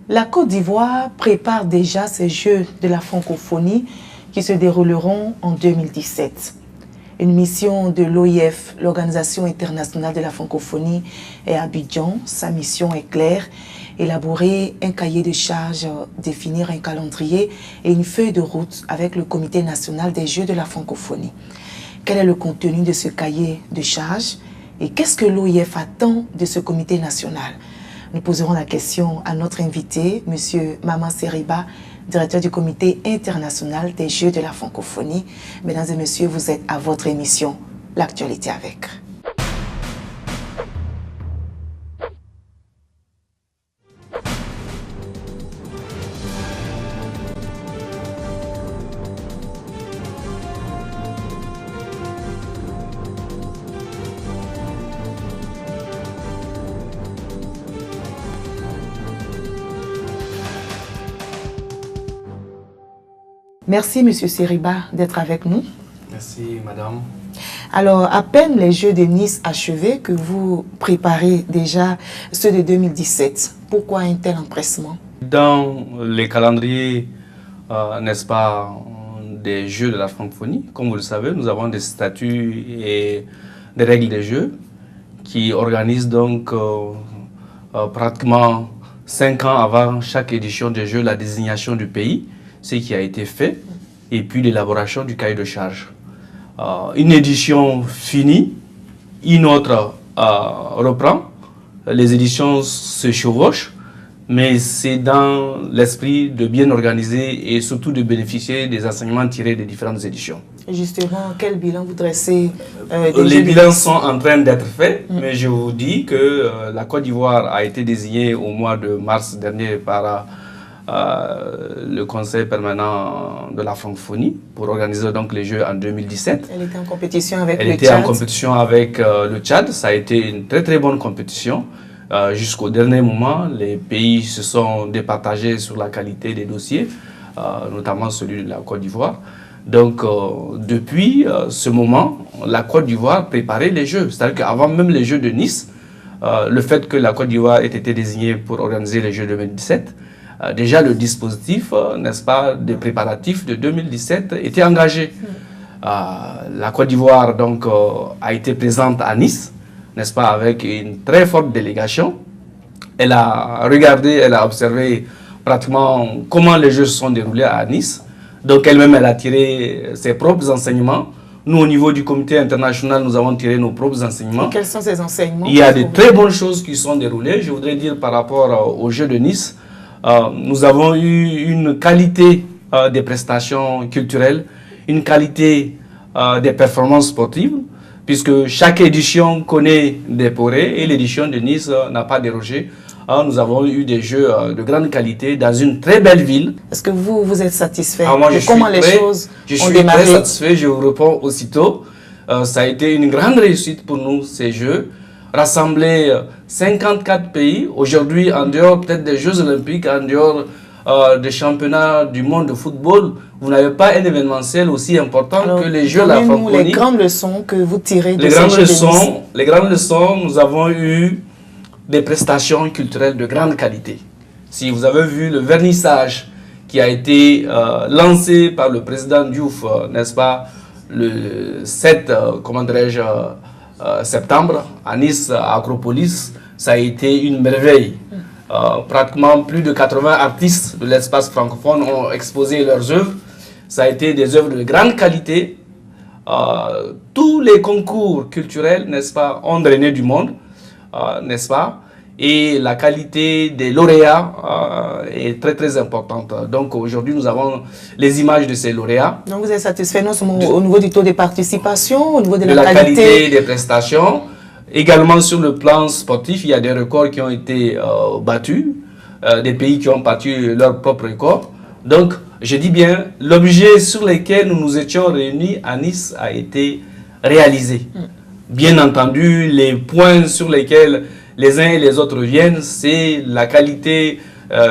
La Côte d'Ivoire prépare déjà ses Jeux de la francophonie qui se dérouleront en 2017. Une mission de l'OIF, l'Organisation internationale de la francophonie, est à Abidjan. Sa mission est claire: élaborer un cahier de charges, définir un calendrier et une feuille de route avec le Comité national des Jeux de la francophonie. Quel est le contenu de ce cahier de charges et qu'est-ce que l'OIF attend de ce comité national? Nous poserons la question à notre invité, M. Maman Seriba, directeur du Comité international des Jeux de la francophonie. Mesdames et messieurs, vous êtes à votre émission, L'actualité avec. Merci, M. Seriba, d'être avec nous. Merci, madame. Alors, à peine les Jeux de Nice achevés que vous préparez déjà ceux de 2017. Pourquoi un tel empressement? Dans les calendriers, n'est-ce pas, des Jeux de la francophonie, comme vous le savez, nous avons des statuts et des règles des Jeux qui organisent donc pratiquement 5 ans avant chaque édition des Jeux la désignation du pays, ce qui a été fait, et puis l'élaboration du cahier de charges. Une édition finie, une autre reprend, les éditions se chevauchent, mais c'est dans l'esprit de bien organiser et surtout de bénéficier des enseignements tirés des différentes éditions. Et justement, quel bilan vous dressez Les bilans sont en train d'être faits, mais je vous dis que la Côte d'Ivoire a été désignée au mois de mars dernier par le Conseil permanent de la francophonie pour organiser donc les Jeux en 2017. Elle était en compétition avec le Tchad. Elle était en compétition avec le Tchad. Ça a été une très bonne compétition. Jusqu'au dernier moment, les pays se sont départagés sur la qualité des dossiers, notamment celui de la Côte d'Ivoire. Donc, depuis ce moment, la Côte d'Ivoire préparait les Jeux. C'est-à-dire qu'avant même les Jeux de Nice, le fait que la Côte d'Ivoire ait été désignée pour organiser les Jeux de 2017, déjà le dispositif, n'est-ce pas, des préparatifs de 2017 était engagé. La Côte d'Ivoire donc a été présente à Nice, n'est-ce pas, avec une très forte délégation. Elle a regardé, elle a observé pratiquement comment les Jeux se sont déroulés à Nice. Donc elle-même, elle a tiré ses propres enseignements. Nous, au niveau du comité international, nous avons tiré nos propres enseignements. Et quels sont ces enseignements? Il y a de très bonnes choses qui sont déroulées. Je voudrais dire par rapport aux Jeux de Nice, nous avons eu une qualité des prestations culturelles, une qualité des performances sportives, puisque chaque édition connaît des porées et l'édition de Nice n'a pas dérogé. Nous avons eu des Jeux de grande qualité dans une très belle ville. Est-ce que vous êtes satisfait de comment les choses ont démarré? Je suis très satisfait, je vous réponds aussitôt. Ça a été une grande réussite pour nous, ces Jeux. Rassembler 54 pays, aujourd'hui en dehors peut-être des Jeux Olympiques, en dehors des championnats du monde de football, vous n'avez pas un événementiel aussi important que les Jeux de la francophonie. Les grandes leçons que vous tirez de ces Jeux de Nice. Les grandes leçons, nous avons eu des prestations culturelles de grande qualité. Si vous avez vu le vernissage qui a été lancé par le président Diouf, n'est-ce pas, le 7, septembre, à Nice, à Acropolis, ça a été une merveille. Pratiquement plus de 80 artistes de l'espace francophone ont exposé leurs œuvres. Ça a été des œuvres de grande qualité. Tous les concours culturels, n'est-ce pas, ont drainé du monde, n'est-ce pas? Et la qualité des lauréats est très importante. Donc aujourd'hui, nous avons les images de ces lauréats. Donc vous êtes satisfait non seulement au niveau du taux de participation, au niveau de la qualité des prestations. Également sur le plan sportif, il y a des records qui ont été battus, des pays qui ont battu leurs propres records. Donc je dis bien, l'objet sur lequel nous nous étions réunis à Nice a été réalisé. Bien entendu, les points sur lesquels les uns et les autres viennent, c'est la qualité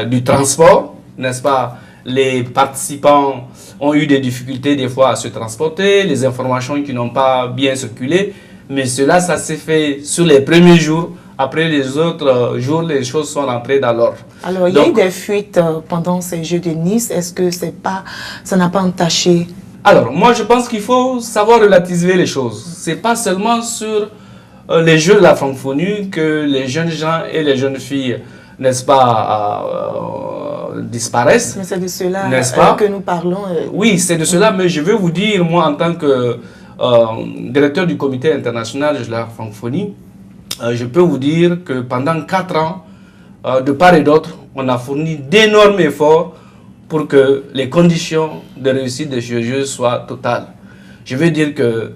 du transport, n'est-ce pas? Les participants ont eu des difficultés des fois à se transporter, les informations qui n'ont pas bien circulé, mais cela, ça s'est fait sur les premiers jours après les autres jours, les choses sont rentrées dans l'ordre. Alors, il y a eu des fuites pendant ces Jeux de Nice. Est-ce que ça n'a pas entaché? Alors, moi, je pense qu'il faut savoir relativiser les choses. Ce n'est pas seulement sur les Jeux de la francophonie que les jeunes gens et les jeunes filles, n'est-ce pas, disparaissent. Mais c'est de cela que nous parlons. Oui, c'est de cela, mais je veux vous dire, moi, en tant que directeur du comité international de la francophonie, je peux vous dire que pendant 4 ans, de part et d'autre, on a fourni d'énormes efforts pour que les conditions de réussite de ces Jeux soient totales. Je veux dire que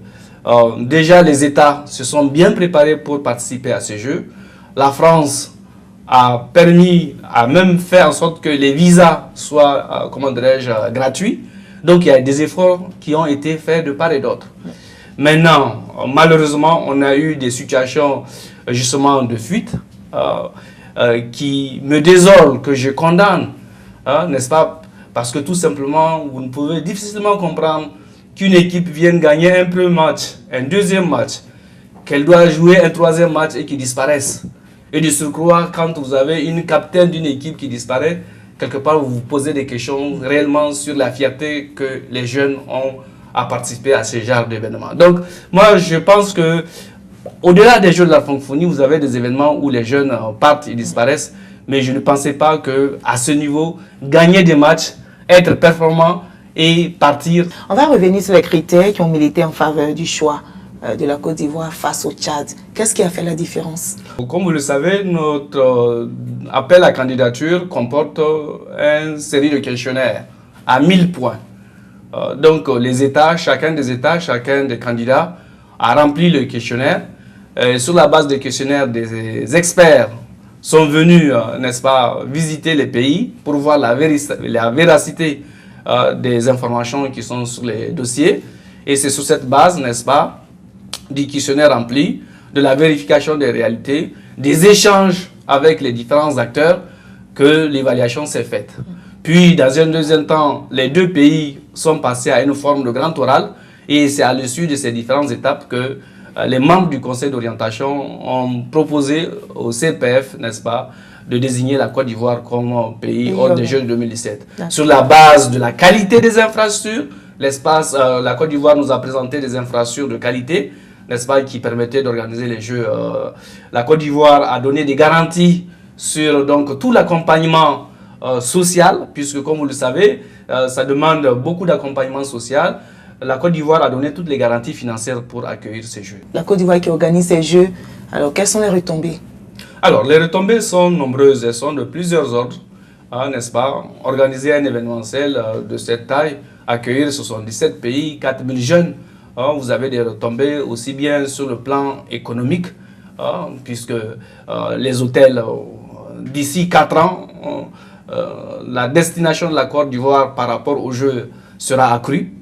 déjà les États se sont bien préparés pour participer à ces Jeux. La France a même fait en sorte que les visas soient, comment dirais-je, gratuits. Donc il y a des efforts qui ont été faits de part et d'autre. Maintenant, malheureusement, on a eu des situations justement de fuite qui me désolent, que je condamne, n'est-ce pas? Parce que tout simplement, vous ne pouvez difficilement comprendre qu'une équipe vienne gagner un premier match, un deuxième match, qu'elle doit jouer un troisième match et qu'il disparaisse. Et de surcroît, quand vous avez une capitaine d'une équipe qui disparaît, quelque part vous vous posez des questions réellement sur la fierté que les jeunes ont à participer à ce genre d'événements. Donc, moi, je pense que au-delà des Jeux de la francophonie, vous avez des événements où les jeunes partent et disparaissent, mais je ne pensais pas qu'à ce niveau, gagner des matchs, être performant et partir. On va revenir sur les critères qui ont milité en faveur du choix de la Côte d'Ivoire face au Tchad. Qu'est-ce qui a fait la différence? Comme vous le savez, notre appel à candidature comporte une série de questionnaires à 1000 points. Donc les États, chacun des candidats a rempli le questionnaire. Sur la base des questionnaires, des experts sont venus, n'est-ce pas, visiter les pays pour voir la véracité des informations qui sont sur les dossiers. Et c'est sur cette base, n'est-ce pas, du questionnaire rempli, de la vérification des réalités, des échanges avec les différents acteurs que l'évaluation s'est faite. Puis, dans un deuxième temps, les deux pays sont passés à une forme de grand oral et c'est à l'issue de ces différentes étapes que les membres du Conseil d'orientation ont proposé au CPF, n'est-ce pas, de désigner la Côte d'Ivoire comme pays hors des Jeux de 2017. Sur la base de la qualité des infrastructures, la Côte d'Ivoire nous a présenté des infrastructures de qualité, n'est-ce pas, qui permettaient d'organiser les Jeux. La Côte d'Ivoire a donné des garanties sur donc, tout l'accompagnement social, puisque comme vous le savez, ça demande beaucoup d'accompagnement social. La Côte d'Ivoire a donné toutes les garanties financières pour accueillir ces Jeux. La Côte d'Ivoire qui organise ces Jeux, alors quelles sont les retombées? Alors, les retombées sont nombreuses, elles sont de plusieurs ordres, n'est-ce pas? Organiser un événementiel de cette taille, accueillir 77 pays, 4000 jeunes, vous avez des retombées aussi bien sur le plan économique, puisque les hôtels, d'ici 4 ans, la destination de la Côte d'Ivoire par rapport aux Jeux sera accrue.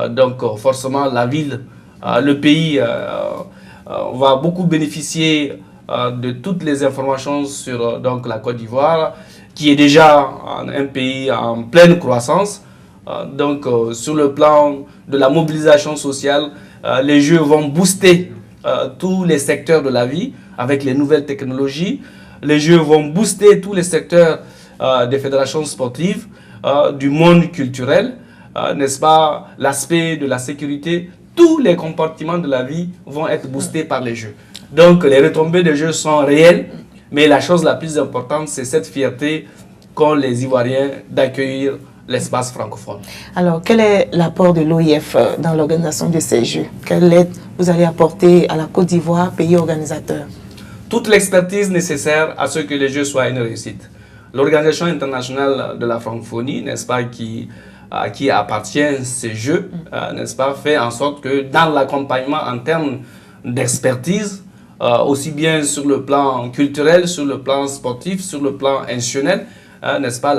Donc forcément la ville, le pays va beaucoup bénéficier de toutes les informations sur donc, la Côte d'Ivoire, qui est déjà un pays en pleine croissance. Donc sur le plan de la mobilisation sociale, les Jeux vont booster tous les secteurs de la vie avec les nouvelles technologies. Les Jeux vont booster tous les secteurs des fédérations sportives, du monde culturel. N'est-ce pas, l'aspect de la sécurité, tous les compartiments de la vie vont être boostés par les Jeux. Donc les retombées des Jeux sont réelles, mais la chose la plus importante, c'est cette fierté qu'ont les Ivoiriens d'accueillir l'espace francophone. Alors, quel est l'apport de l'OIF dans l'organisation de ces Jeux? Quelle aide vous allez apporter à la Côte d'Ivoire, pays organisateur? Toute l'expertise nécessaire à ce que les Jeux soient une réussite. L'Organisation internationale de la francophonie, n'est-ce pas, à qui appartiennent ces Jeux, n'est-ce pas, fait en sorte que dans l'accompagnement en termes d'expertise, aussi bien sur le plan culturel, sur le plan sportif, sur le plan institutionnel, n'est-ce pas,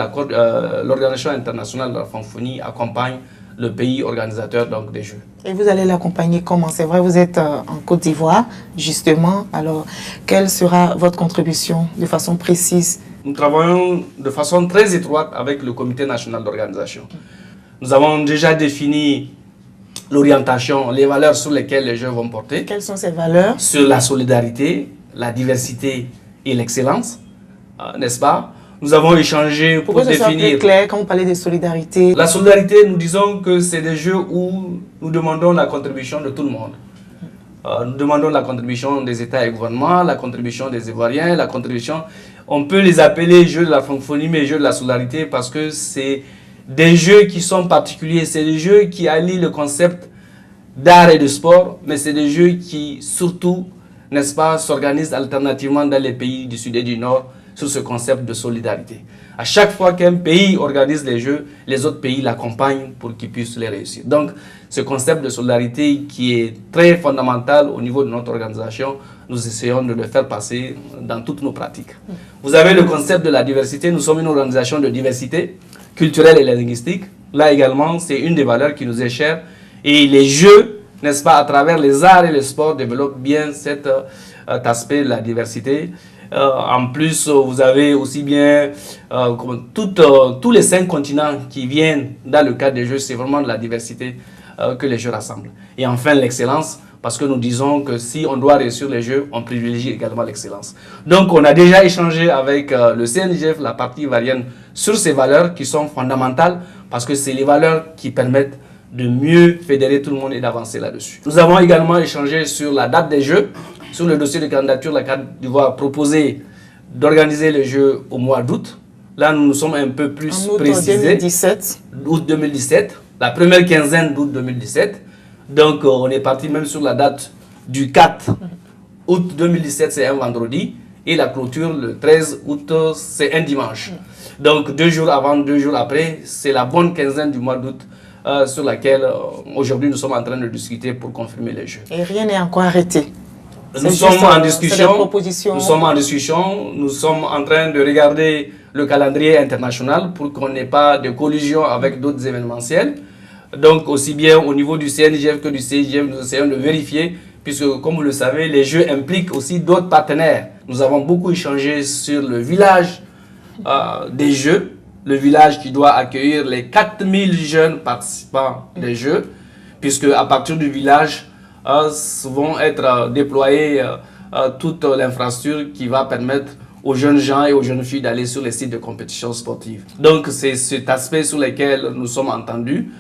l'Organisation internationale de la francophonie accompagne le pays organisateur donc, des Jeux. Et vous allez l'accompagner comment? C'est vrai, vous êtes en Côte d'Ivoire, justement. Alors, quelle sera votre contribution de façon précise? Nous travaillons de façon très étroite avec le comité national d'organisation. Nous avons déjà défini l'orientation, les valeurs sur lesquelles les Jeux vont porter. Quelles sont ces valeurs? Sur la solidarité, la diversité et l'excellence, n'est-ce pas? Nous avons échangé pour définir... Pourquoi ce soit plus clair quand vous parlez de solidarité? La solidarité, nous disons que c'est des jeux où nous demandons la contribution de tout le monde. Nous demandons la contribution des États et gouvernements, la contribution des Ivoiriens, la contribution... On peut les appeler jeux de la francophonie, mais jeux de la solidarité parce que c'est des jeux qui sont particuliers. C'est des jeux qui allient le concept d'art et de sport, mais c'est des jeux qui, surtout, n'est-ce pas, s'organisent alternativement dans les pays du Sud et du Nord sur ce concept de solidarité. À chaque fois qu'un pays organise les jeux, les autres pays l'accompagnent pour qu'ils puissent les réussir. Donc, ce concept de solidarité qui est très fondamental au niveau de notre organisation, nous essayons de le faire passer dans toutes nos pratiques. Vous avez le concept de la diversité. Nous sommes une organisation de diversité culturelle et linguistique. Là également, c'est une des valeurs qui nous est chère. Et les jeux, n'est-ce pas, à travers les arts et le sport, développent bien cet aspect de la diversité. En plus, vous avez aussi bien tous les 5 continents qui viennent dans le cadre des jeux. C'est vraiment de la diversité que les jeux rassemblent. Et enfin, l'excellence, parce que nous disons que si on doit réussir les jeux, on privilégie également l'excellence. Donc, on a déjà échangé avec le CNJF, la partie ivoirienne, sur ces valeurs qui sont fondamentales, parce que c'est les valeurs qui permettent de mieux fédérer tout le monde et d'avancer là-dessus. Nous avons également échangé sur la date des jeux. Sur le dossier de candidature, la Côte d'Ivoire a proposé d'organiser les Jeux au mois d'août. Là, nous nous sommes un peu plus précisés. 2017. Août 2017, la première quinzaine d'août 2017. Donc, on est parti même sur la date du 4 août 2017, c'est un vendredi. Et la clôture, le 13 août, c'est un dimanche. Donc, 2 jours avant, 2 jours après, c'est la bonne quinzaine du mois d'août sur laquelle, aujourd'hui, nous sommes en train de discuter pour confirmer les Jeux. Et rien n'est encore arrêté. Nous sommes en discussion, nous sommes en train de regarder le calendrier international pour qu'on n'ait pas de collision avec d'autres événementiels. Donc aussi bien au niveau du CNJF que du CIGF, nous essayons de vérifier, puisque comme vous le savez, les Jeux impliquent aussi d'autres partenaires. Nous avons beaucoup échangé sur le village des Jeux, le village qui doit accueillir les 4000 jeunes participants des Jeux, puisque à partir du village, vont être déployées toute l'infrastructure qui va permettre aux jeunes gens et aux jeunes filles d'aller sur les sites de compétition sportive. Donc c'est cet aspect sur lequel nous sommes entendus.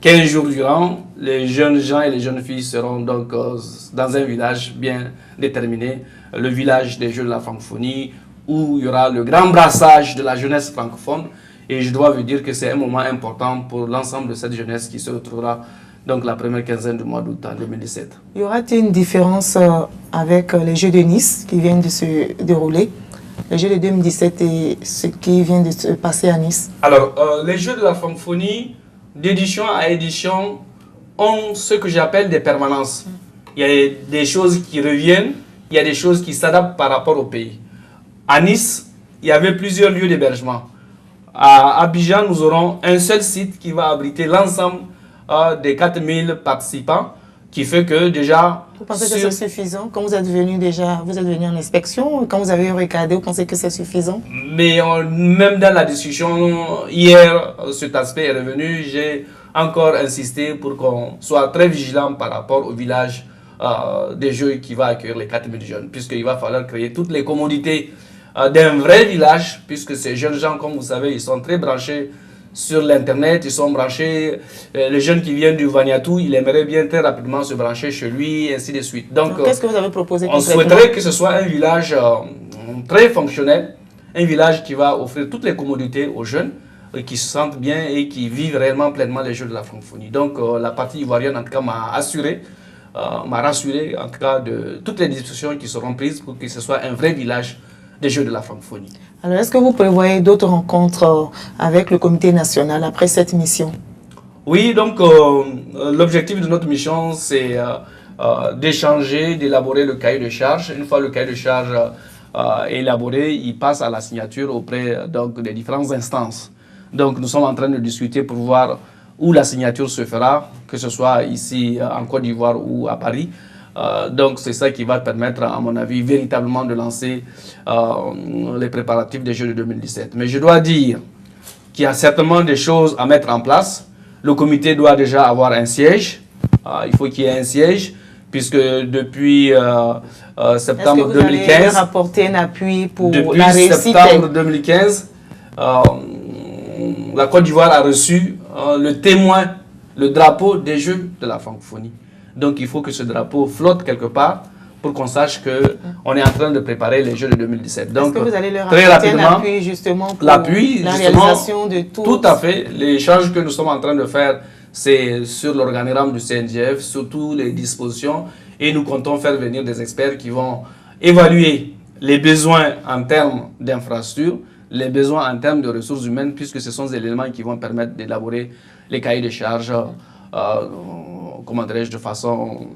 15 jours durant, les jeunes gens et les jeunes filles seront donc dans un village bien déterminé, le village des Jeux de la francophonie, où il y aura le grand brassage de la jeunesse francophone. Et je dois vous dire que c'est un moment important pour l'ensemble de cette jeunesse qui se retrouvera donc la première quinzaine du mois d'août en 2017. Y aura-t-il une différence avec les Jeux de Nice qui viennent de se dérouler, les Jeux de 2017 et ce qui vient de se passer à Nice? Alors, les Jeux de la francophonie, d'édition à édition, ont ce que j'appelle des permanences. Il y a des choses qui reviennent, il y a des choses qui s'adaptent par rapport au pays. À Nice, il y avait plusieurs lieux d'hébergement. À Abidjan, nous aurons un seul site qui va abriter l'ensemble des 4000 participants, qui fait que déjà... Vous pensez que c'est suffisant? Quand vous êtes venu déjà, vous êtes venu en inspection, quand vous avez regardé, vous pensez que c'est suffisant? Mais même dans la discussion, hier, cet aspect est revenu, j'ai encore insisté pour qu'on soit très vigilant par rapport au village des Jeux qui va accueillir les 4000 jeunes, puisqu'il va falloir créer toutes les commodités d'un vrai village, puisque ces jeunes gens, comme vous savez, ils sont très branchés sur l'internet, ils sont branchés, les jeunes qui viennent du Vanuatu, ils aimeraient bien très rapidement se brancher chez lui, et ainsi de suite. Donc, qu'est-ce que vous avez proposé? On souhaiterait que ce soit un village très fonctionnel, un village qui va offrir toutes les commodités aux jeunes, qui se sentent bien et qui vivent réellement pleinement les Jeux de la francophonie. Donc la partie ivoirienne, en tout cas, m'a rassuré, en tout cas, de toutes les discussions qui seront prises pour que ce soit un vrai village des Jeux de la francophonie. Alors, est-ce que vous prévoyez d'autres rencontres avec le comité national après cette mission? Oui, donc l'objectif de notre mission, c'est d'échanger, d'élaborer le cahier de charge. Une fois le cahier de charge élaboré, il passe à la signature auprès donc, des différentes instances. Donc nous sommes en train de discuter pour voir où la signature se fera, que ce soit ici en Côte d'Ivoire ou à Paris. Donc c'est ça qui va permettre, à mon avis, véritablement de lancer les préparatifs des Jeux de 2017. Mais je dois dire qu'il y a certainement des choses à mettre en place. Le comité doit déjà avoir un siège. Il faut qu'il y ait un siège, puisque depuis septembre Est-ce que vous 2015... allez rapporter un appui pour depuis la réussite? septembre 2015, la Côte d'Ivoire a reçu le témoin, le drapeau des Jeux de la francophonie. Donc il faut que ce drapeau flotte quelque part pour qu'on sache qu'on est en train de préparer les Jeux de 2017. Donc, est-ce que vous allez leur très apporter rapidement, un appui justement pour la réalisation de tout? Tout à fait. L'échange que nous sommes en train de faire, c'est sur l'organigramme du CNGF, sur toutes les dispositions, et nous comptons faire venir des experts qui vont évaluer les besoins en termes d'infrastructures, les besoins en termes de ressources humaines, puisque ce sont des éléments qui vont permettre d'élaborer les cahiers de charges, comment dirais-je, de façon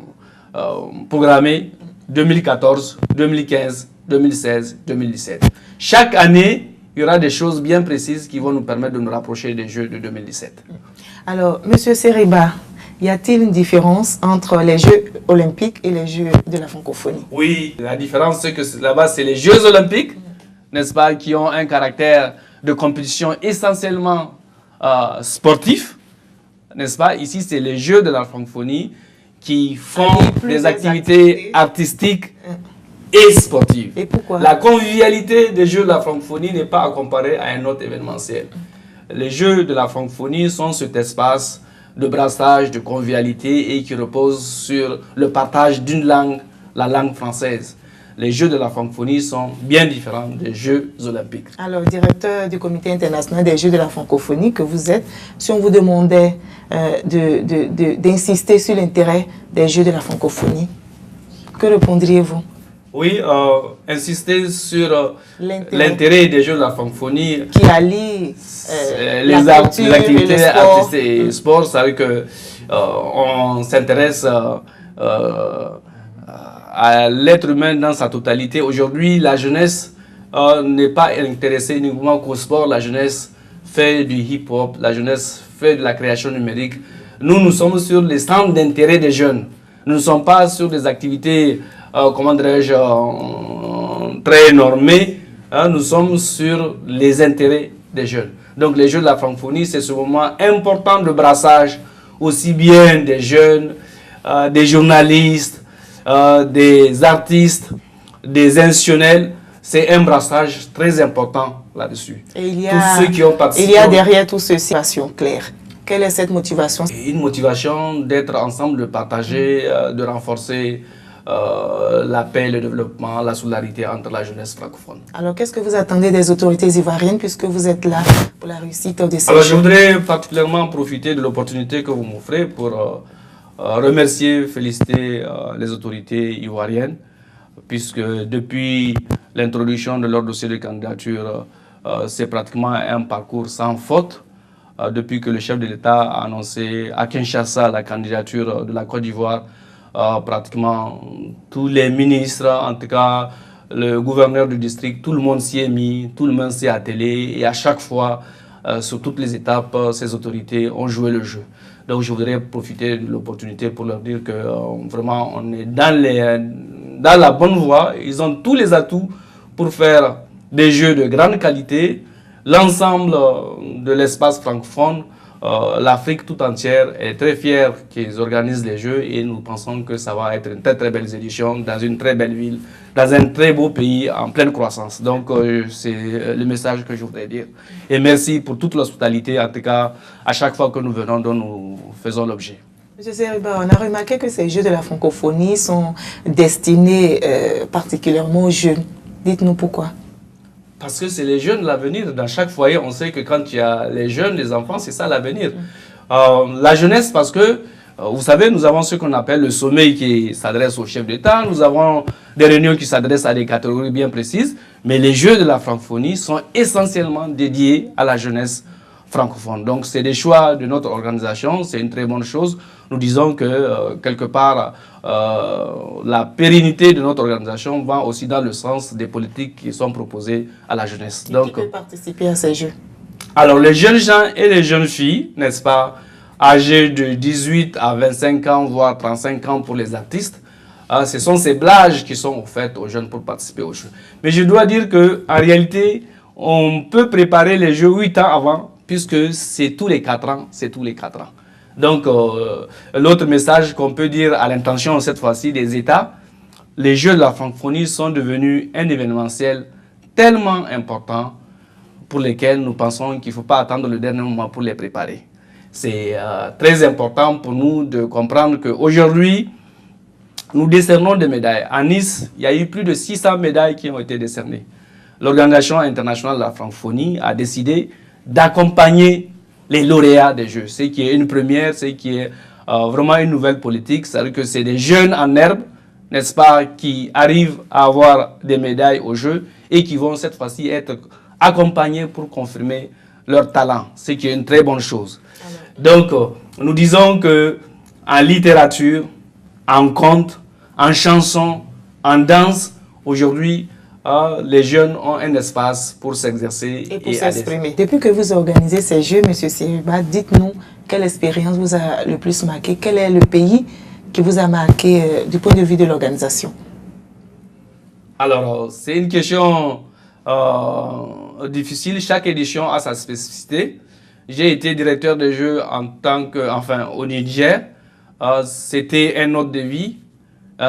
programmée 2014, 2015, 2016, 2017. Chaque année, il y aura des choses bien précises qui vont nous permettre de nous rapprocher des Jeux de 2017. Alors, Monsieur Seriba, y a-t-il une différence entre les Jeux olympiques et les Jeux de la francophonie? Oui, la différence, c'est que là-bas, c'est les Jeux olympiques, n'est-ce pas, qui ont un caractère de compétition essentiellement sportif, n'est-ce pas? Ici, c'est les Jeux de la francophonie qui font des activités artistiques et sportives. Et pourquoi? La convivialité des Jeux de la francophonie n'est pas à comparer à un autre événementiel. Les Jeux de la francophonie sont cet espace de brassage, de convivialité et qui repose sur le partage d'une langue, la langue française. Les Jeux de la francophonie sont bien différents des Jeux olympiques. Alors, directeur du Comité international des Jeux de la francophonie que vous êtes, si on vous demandait d'insister sur l'intérêt des Jeux de la francophonie, que répondriez-vous? Oui, insister sur l'intérêt des Jeux de la francophonie qui allie les activités artistiques et sport. Ça veut dire qu'on s'intéresse à l'être humain dans sa totalité. Aujourd'hui, la jeunesse n'est pas intéressée uniquement qu'au sport. La jeunesse fait du hip-hop, la jeunesse fait de la création numérique. Nous sommes sur les centres d'intérêt des jeunes. Nous ne sommes pas sur des activités, comment dirais-je, très normées. Nous sommes sur les intérêts des jeunes. Donc les Jeux de la francophonie, c'est ce moment important de brassage, aussi bien des jeunes, des journalistes, des artistes, des institutionnels. C'est un brassage très important là-dessus. Et tous ceux qui ont participé. Il y a derrière tout ceci une motivation claire. Quelle est cette motivation? Une motivation d'être ensemble, de partager, de renforcer la paix, le développement, la solidarité entre la jeunesse francophone. Alors, qu'est-ce que vous attendez des autorités ivoiriennes puisque vous êtes là pour la réussite de ces Jeux? Alors, je voudrais particulièrement profiter de l'opportunité que vous m'offrez pour remercier, féliciter les autorités ivoiriennes, puisque depuis l'introduction de leur dossier de candidature, c'est pratiquement un parcours sans faute. Depuis que le chef de l'État a annoncé à Kinshasa la candidature de la Côte d'Ivoire, pratiquement tous les ministres, en tout cas le gouverneur du district, tout le monde s'y est mis, tout le monde s'est attelé et à chaque fois, sur toutes les étapes, ces autorités ont joué le jeu. Donc je voudrais profiter de l'opportunité pour leur dire que vraiment on est dans la bonne voie. Ils ont tous les atouts pour faire des jeux de grande qualité. L'ensemble de l'espace francophone, l'Afrique tout entière est très fière qu'ils organisent les Jeux et nous pensons que ça va être une très très belle édition dans une très belle ville, dans un très beau pays en pleine croissance. Donc c'est le message que je voudrais dire. Et merci pour toute l'hospitalité, en tout cas à chaque fois que nous venons, dont nous faisons l'objet. Monsieur Seriba, on a remarqué que ces Jeux de la francophonie sont destinés particulièrement aux jeunes. Dites-nous pourquoi. Parce que c'est les jeunes l'avenir. Dans chaque foyer, on sait que quand il y a les jeunes, les enfants, c'est ça l'avenir. La jeunesse, parce que, vous savez, nous avons ce qu'on appelle le sommet qui s'adresse au chef d'État. Nous avons des réunions qui s'adressent à des catégories bien précises. Mais les Jeux de la francophonie sont essentiellement dédiés à la jeunesse francophone. Donc, c'est des choix de notre organisation. C'est une très bonne chose. Nous disons que, quelque part, la pérennité de notre organisation va aussi dans le sens des politiques qui sont proposées à la jeunesse. Qui peut participer à ces Jeux? Alors, les jeunes gens et les jeunes filles, n'est-ce pas, âgés de 18 à 25 ans, voire 35 ans pour les artistes, ce sont ces blagues qui sont offertes aux jeunes pour participer aux Jeux. Mais je dois dire qu'en réalité, on peut préparer les Jeux 8 ans avant, puisque c'est tous les 4 ans, c'est tous les 4 ans. Donc, l'autre message qu'on peut dire à l'intention cette fois-ci des États, les Jeux de la francophonie sont devenus un événementiel tellement important pour lesquels nous pensons qu'il ne faut pas attendre le dernier moment pour les préparer. C'est très important pour nous de comprendre qu'aujourd'hui, nous décernons des médailles. À Nice, il y a eu plus de 600 médailles qui ont été décernées. L'Organisation internationale de la francophonie a décidé d'accompagner les lauréats des Jeux. Ce qui est une première, ce qui est vraiment une nouvelle politique. C'est-à-dire que c'est des jeunes en herbe, n'est-ce pas, qui arrivent à avoir des médailles aux Jeux et qui vont cette fois-ci être accompagnés pour confirmer leur talent, ce qui est une très bonne chose. Donc, nous disons que en littérature, en conte, en chanson, en danse, aujourd'hui, les jeunes ont un espace pour s'exercer et pour s'exprimer. Depuis que vous organisez ces Jeux, M. Seriba, dites-nous quelle expérience vous a le plus marqué, quel est le pays qui vous a marqué du point de vue de l'organisation? Alors, c'est une question difficile. Chaque édition a sa spécificité. J'ai été directeur de Jeux en tant que, au Niger. C'était un autre défi.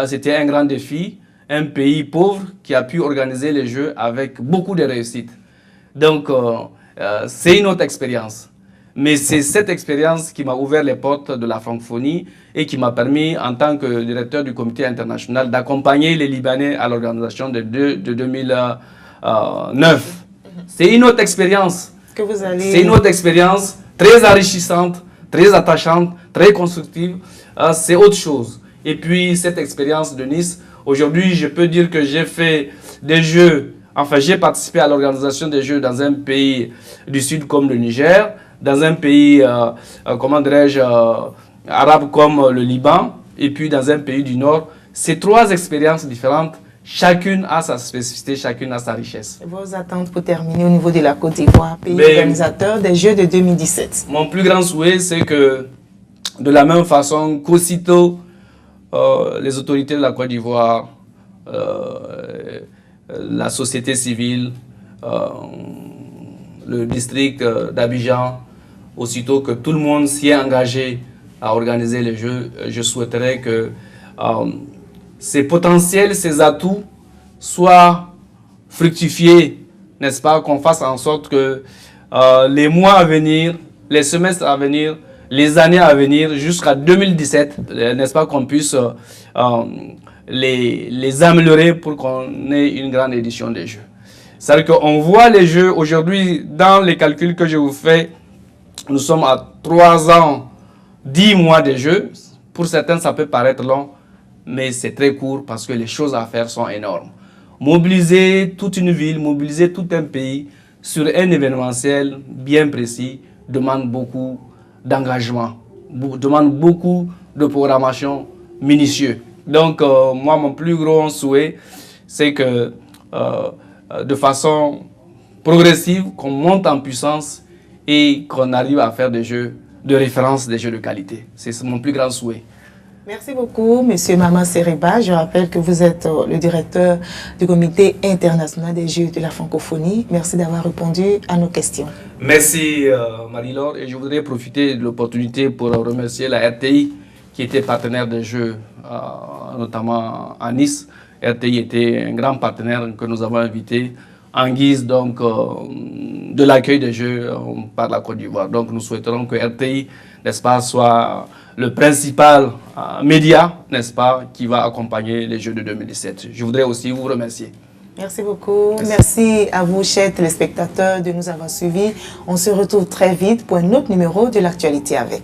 C'était un grand défi. Un pays pauvre qui a pu organiser les Jeux avec beaucoup de réussite. Donc, c'est une autre expérience. Mais c'est cette expérience qui m'a ouvert les portes de la francophonie et qui m'a permis, en tant que directeur du comité international, d'accompagner les Libanais à l'organisation de 2009. C'est une autre expérience. C'est une autre expérience très enrichissante, très attachante, très constructive. C'est autre chose. Et puis, cette expérience de Nice, aujourd'hui, je peux dire que j'ai fait des Jeux, j'ai participé à l'organisation des Jeux dans un pays du Sud comme le Niger, dans un pays, comment dirais-je, arabe comme le Liban, et puis dans un pays du Nord. Ces trois expériences différentes, chacune a sa spécificité, chacune a sa richesse. Vos attentes pour terminer au niveau de la Côte d'Ivoire, pays organisateur des Jeux de 2017? Mon plus grand souhait, c'est que, de la même façon qu'aussitôt les autorités de la Côte d'Ivoire, la société civile, le district d'Abidjan, aussitôt que tout le monde s'y est engagé à organiser les Jeux, je souhaiterais que ces potentiels, ces atouts soient fructifiés, n'est-ce pas, qu'on fasse en sorte que les mois à venir, les semestres à venir, les années à venir, jusqu'à 2017, n'est-ce pas, qu'on puisse les améliorer pour qu'on ait une grande édition des Jeux. C'est-à-dire qu'on voit les Jeux aujourd'hui, dans les calculs que je vous fais, nous sommes à 3 ans, 10 mois de Jeux. Pour certains, ça peut paraître long, mais c'est très court parce que les choses à faire sont énormes. Mobiliser toute une ville, mobiliser tout un pays sur un événementiel bien précis demande beaucoup d'engagement, demande beaucoup de programmation minutieuse. Donc, moi, mon plus grand souhait, c'est que de façon progressive, qu'on monte en puissance et qu'on arrive à faire des Jeux de référence, des Jeux de qualité. C'est mon plus grand souhait. Merci beaucoup, M. Mama Seriba. Je rappelle que vous êtes le directeur du Comité international des Jeux de la francophonie. Merci d'avoir répondu à nos questions. Merci, Marie-Laure. Et je voudrais profiter de l'opportunité pour remercier la RTI, qui était partenaire des Jeux, notamment à Nice. RTI était un grand partenaire que nous avons invité en guise donc, de l'accueil des Jeux par la Côte d'Ivoire. Donc nous souhaiterons que RTI, n'est-ce pas, soit le principal média, n'est-ce pas, qui va accompagner les Jeux de 2017. Je voudrais aussi vous remercier. Merci beaucoup. Merci à vous, chers téléspectateurs, de nous avoir suivis. On se retrouve très vite pour un autre numéro de l'Actualité avec.